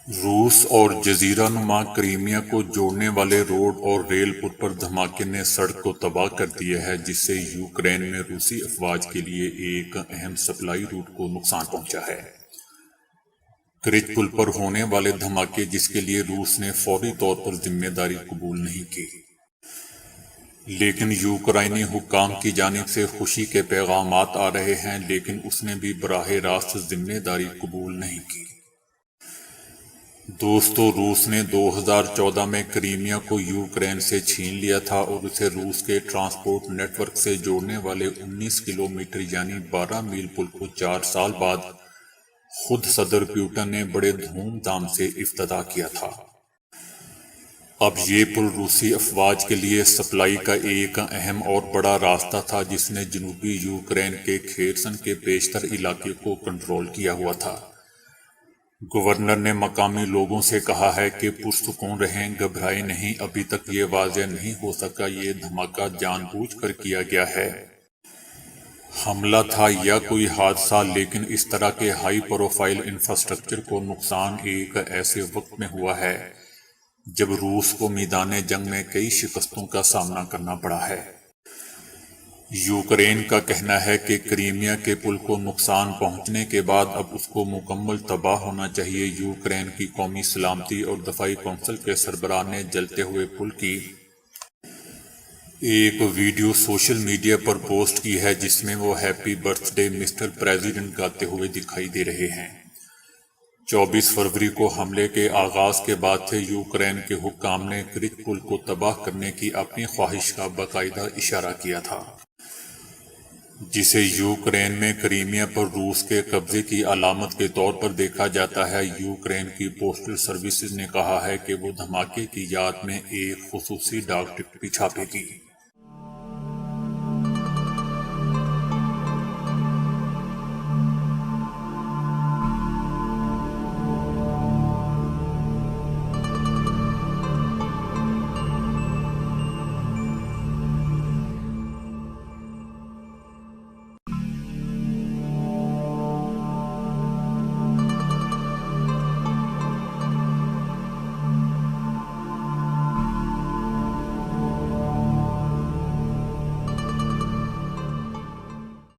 روس اور جزیرہ نما کریمیا کو جوڑنے والے روڈ اور ریل پل پر دھماکے نے سڑک کو تباہ کر دیا ہے، جس سے یوکرین میں روسی افواج کے لیے ایک اہم سپلائی روٹ کو نقصان پہنچا ہے۔ کرچ پل پر ہونے والے دھماکے، جس کے لیے روس نے فوری طور پر ذمہ داری قبول نہیں کی، لیکن یوکرائنی حکام کی جانب سے خوشی کے پیغامات آ رہے ہیں، لیکن اس نے بھی براہ راست ذمہ داری قبول نہیں کی۔ دوستو، روس نے 2014 میں کریمیا کو یوکرین سے چھین لیا تھا اور اسے روس کے ٹرانسپورٹ نیٹ ورک سے جوڑنے والے 19 کلومیٹر یعنی 12 میل پل کو 4 سال بعد خود صدر پیوٹن نے بڑے دھوم دھام سے افتتاح کیا تھا۔ اب یہ پل روسی افواج کے لیے سپلائی کا ایک اہم اور بڑا راستہ تھا، جس نے جنوبی یوکرین کے کھیرسن کے بیشتر علاقے کو کنٹرول کیا ہوا تھا۔ گورنر نے مقامی لوگوں سے کہا ہے کہ پرسکون رہیں، گھبرائیں نہیں۔ ابھی تک یہ واضح نہیں ہو سکا یہ دھماکہ جان بوجھ کر کیا گیا ہے، حملہ تھا یا کوئی حادثہ، لیکن اس طرح کے ہائی پروفائل انفراسٹرکچر کو نقصان ایک ایسے وقت میں ہوا ہے جب روس کو میدان جنگ میں کئی شکستوں کا سامنا کرنا پڑا ہے۔ یوکرین کا کہنا ہے کہ کریمیا کے پل کو نقصان پہنچنے کے بعد اب اس کو مکمل تباہ ہونا چاہیے۔ یوکرین کی قومی سلامتی اور دفاعی کونسل کے سربراہ نے جلتے ہوئے پل کی ایک ویڈیو سوشل میڈیا پر پوسٹ کی ہے، جس میں وہ happy birthday mister president گاتے ہوئے دکھائی دے رہے ہیں۔ 24 فروری کو حملے کے آغاز کے بعد سے یوکرین کے حکام نے کرچ پل کو تباہ کرنے کی اپنی خواہش کا باقاعدہ اشارہ کیا تھا، جسے یوکرین میں کریمیا پر روس کے قبضے کی علامت کے طور پر دیکھا جاتا ہے۔ یوکرین کی پوسٹل سروسز نے کہا ہے کہ وہ دھماکے کی یاد میں ایک خصوصی ڈاک ٹکٹ بھی چھاپے گی۔